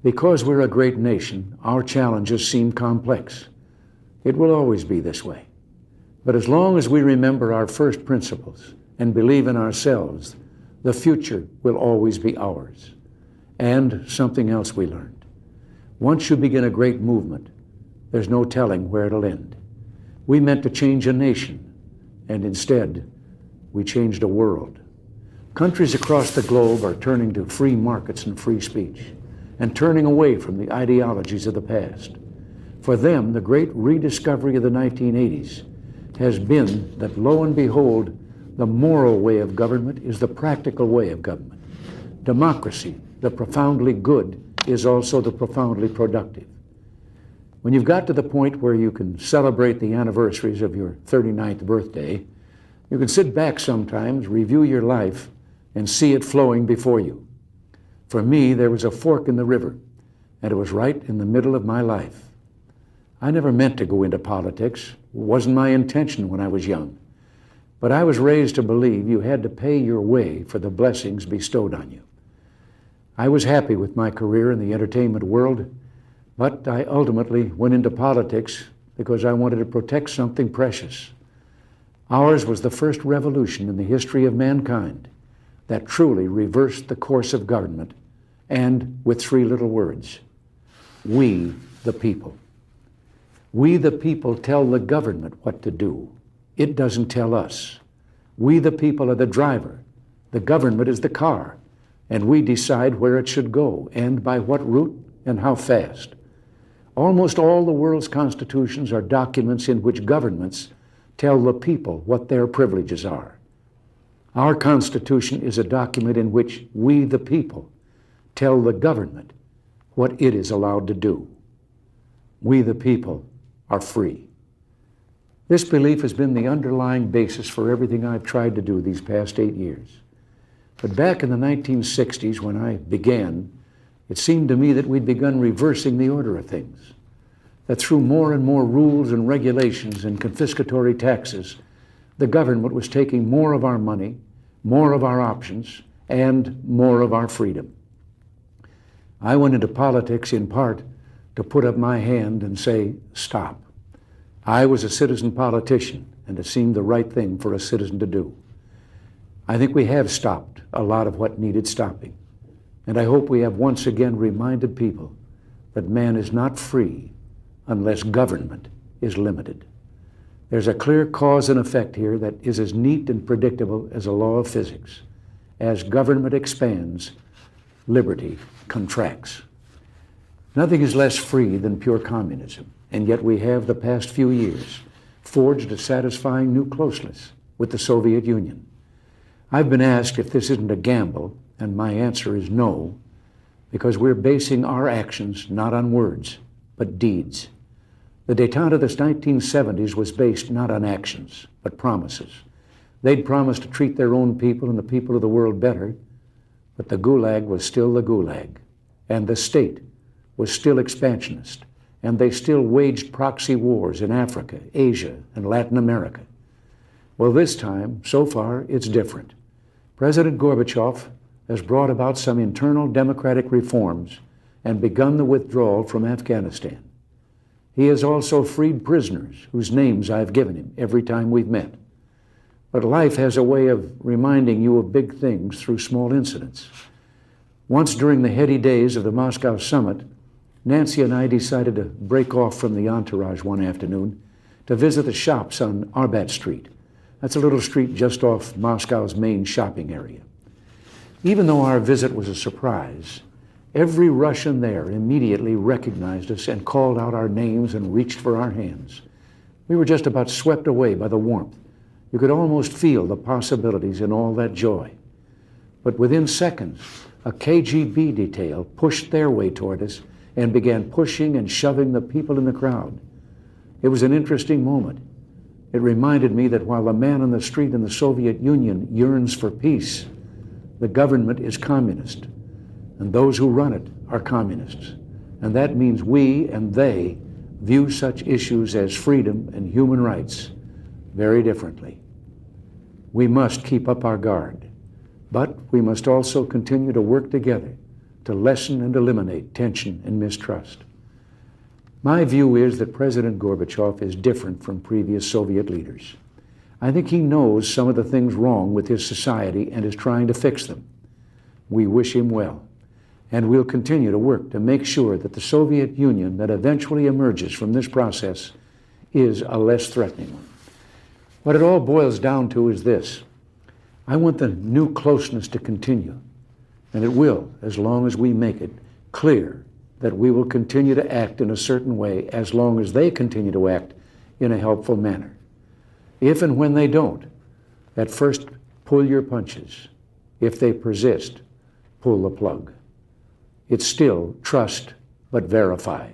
Because we're a great nation, our challenges seem complex. It will always be this way. But as long as we remember our first principles and believe in ourselves, the future will always be ours. And something else we learned. Once you begin a great movement, there's no telling where it'll end. We meant to change a nation, and instead, we changed a world. Countries across the globe are turning to free markets and free speech, and turning away from the ideologies of the past. For them, the great rediscovery of the 1980s has been that, lo and behold, the moral way of government is the practical way of government. Democracy, the profoundly good, is also the profoundly productive. When you've got to the point where you can celebrate the anniversaries of your 39th birthday, you can sit back sometimes, review your life, and see it flowing before you. For me, there was a fork in the river, and it was right in the middle of my life. I never meant to go into politics. It wasn't my intention when I was young. But I was raised to believe you had to pay your way for the blessings bestowed on you. I was happy with my career in the entertainment world, but I ultimately went into politics because I wanted to protect something precious. Ours was the first revolution in the history of mankind that truly reversed the course of government, and with three little words: we the people. We the people tell the government what to do. It doesn't tell us. We the people are the driver. The government is the car, and we decide where it should go and by what route and how fast. Almost all the world's constitutions are documents in which governments tell the people what their privileges are. Our Constitution is a document in which we, the people, tell the government what it is allowed to do. We, the people, are free. This belief has been the underlying basis for everything I've tried to do these past 8 years. But back in the 1960s, when I began, it seemed to me that we'd begun reversing the order of things, that through more and more rules and regulations and confiscatory taxes, the government was taking more of our money, more of our options, and more of our freedom. I went into politics in part to put up my hand and say, stop. I was a citizen politician, and it seemed the right thing for a citizen to do. I think we have stopped a lot of what needed stopping. And I hope we have once again reminded people that man is not free unless government is limited. There's a clear cause and effect here that is as neat and predictable as a law of physics. As government expands, liberty contracts. Nothing is less free than pure communism, and yet we have, the past few years, forged a satisfying new closeness with the Soviet Union. I've been asked if this isn't a gamble, and my answer is no, because we're basing our actions not on words, but deeds. The détente of the 1970s was based not on actions, but promises. They'd promised to treat their own people and the people of the world better, but the Gulag was still the Gulag, and the state was still expansionist, and they still waged proxy wars in Africa, Asia, and Latin America. Well, this time, so far, it's different. President Gorbachev has brought about some internal democratic reforms and begun the withdrawal from Afghanistan. He has also freed prisoners whose names I've given him every time we've met. But life has a way of reminding you of big things through small incidents. Once during the heady days of the Moscow summit, Nancy and I decided to break off from the entourage one afternoon to visit the shops on Arbat Street. That's a little street just off Moscow's main shopping area. Even though our visit was a surprise, every Russian there immediately recognized us and called out our names and reached for our hands. We were just about swept away by the warmth. You could almost feel the possibilities in all that joy. But within seconds, a KGB detail pushed their way toward us and began pushing and shoving the people in the crowd. It was an interesting moment. It reminded me that while the man on the street in the Soviet Union yearns for peace, the government is communist, and those who run it are communists. And that means we and they view such issues as freedom and human rights very differently. We must keep up our guard, but we must also continue to work together to lessen and eliminate tension and mistrust. My view is that President Gorbachev is different from previous Soviet leaders. I think he knows some of the things wrong with his society and is trying to fix them. We wish him well, and we'll continue to work to make sure that the Soviet Union that eventually emerges from this process is a less threatening one. What it all boils down to is this: I want the new closeness to continue, and it will, as long as we make it clear that we will continue to act in a certain way as long as they continue to act in a helpful manner. If and when they don't, at first pull your punches. If they persist, pull the plug. It's still trust, but verify.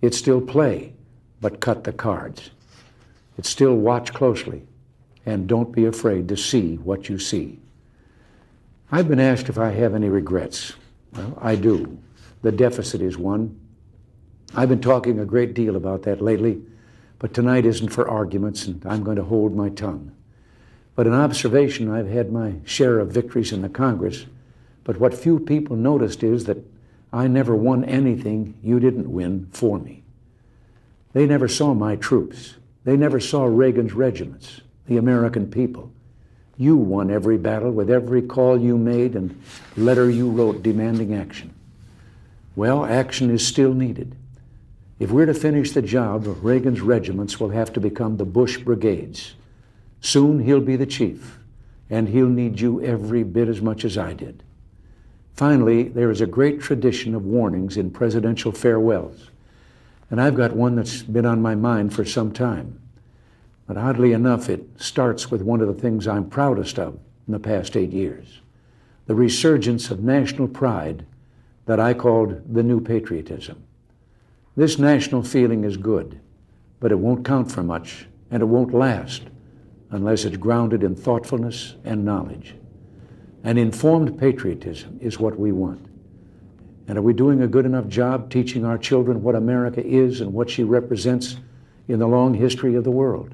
It's still play, but cut the cards. It's still watch closely, and don't be afraid to see what you see. I've been asked if I have any regrets. Well, I do. The deficit is one. I've been talking a great deal about that lately, but tonight isn't for arguments, and I'm going to hold my tongue. But in observation, I've had my share of victories in the Congress, but what few people noticed is that I never won anything you didn't win for me. They never saw my troops. They never saw Reagan's regiments, the American people. You won every battle with every call you made and letter you wrote demanding action. Well, action is still needed. If we're to finish the job, Reagan's regiments will have to become the Bush brigades. Soon he'll be the chief, and he'll need you every bit as much as I did. Finally, there is a great tradition of warnings in presidential farewells, and I've got one that's been on my mind for some time. But oddly enough, it starts with one of the things I'm proudest of in the past 8 years, the resurgence of national pride that I called the new patriotism. This national feeling is good, but it won't count for much, and it won't last unless it's grounded in thoughtfulness and knowledge. An informed patriotism is what we want. And are we doing a good enough job teaching our children what America is and what she represents in the long history of the world?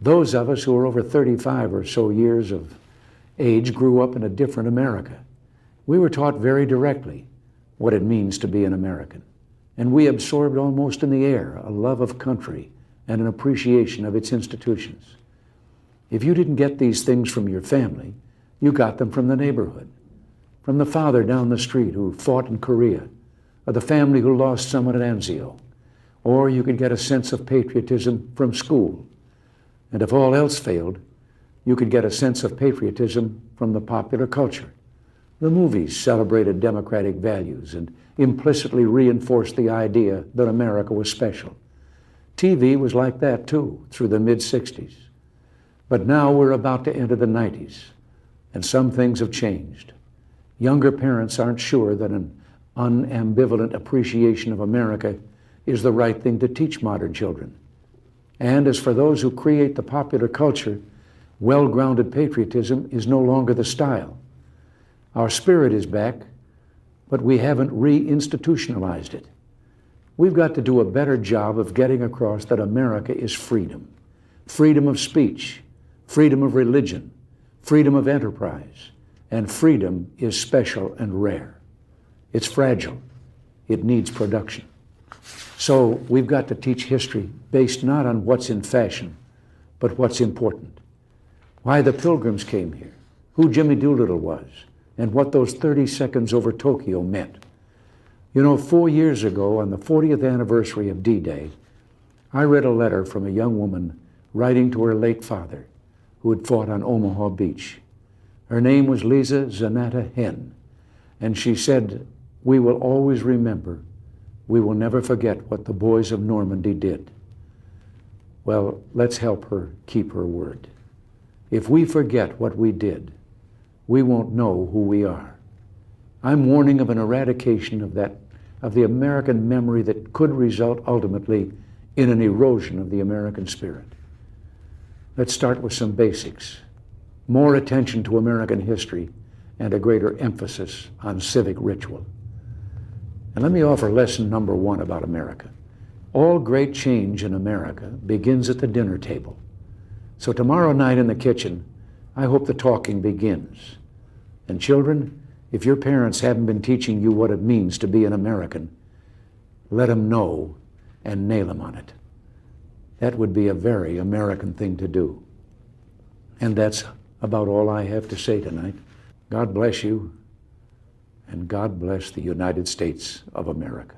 Those of us who are over 35 or so years of age grew up in a different America. We were taught very directly what it means to be an American. And we absorbed almost in the air a love of country and an appreciation of its institutions. If you didn't get these things from your family, you got them from the neighborhood, from the father down the street who fought in Korea, or the family who lost someone at Anzio. Or you could get a sense of patriotism from school. And if all else failed, you could get a sense of patriotism from the popular culture. The movies celebrated democratic values and implicitly reinforced the idea that America was special. TV was like that too, through the mid-60s. But now we're about to enter the 90s, and some things have changed. Younger parents aren't sure that an unambivalent appreciation of America is the right thing to teach modern children. And as for those who create the popular culture, well-grounded patriotism is no longer the style. Our spirit is back, but we haven't re-institutionalized it. We've got to do a better job of getting across that America is freedom. Freedom of speech, freedom of religion, freedom of enterprise, and freedom is special and rare. It's fragile. It needs production. So we've got to teach history based not on what's in fashion, but what's important. Why the Pilgrims came here, who Jimmy Doolittle was, and what those 30 seconds over Tokyo meant. You know, 4 years ago, on the 40th anniversary of D-Day, I read a letter from a young woman writing to her late father, who had fought on Omaha Beach. Her name was Lisa Zanata Hen, and she said, "We will always remember. We will never forget what the boys of Normandy did." Well, let's help her keep her word. If we forget what we did, we won't know who we are. I'm warning of an eradication of the American memory that could result ultimately in an erosion of the American spirit. Let's start with some basics. More attention to American history and a greater emphasis on civic ritual. And let me offer lesson number 1 about America. All great change in America begins at the dinner table. So tomorrow night in the kitchen, I hope the talking begins. And children, If your parents haven't been teaching you what it means to be an American, let them know and nail them on it. That would be a very American thing to do. And that's about all I have to say tonight. God bless you, and God bless the United States of America.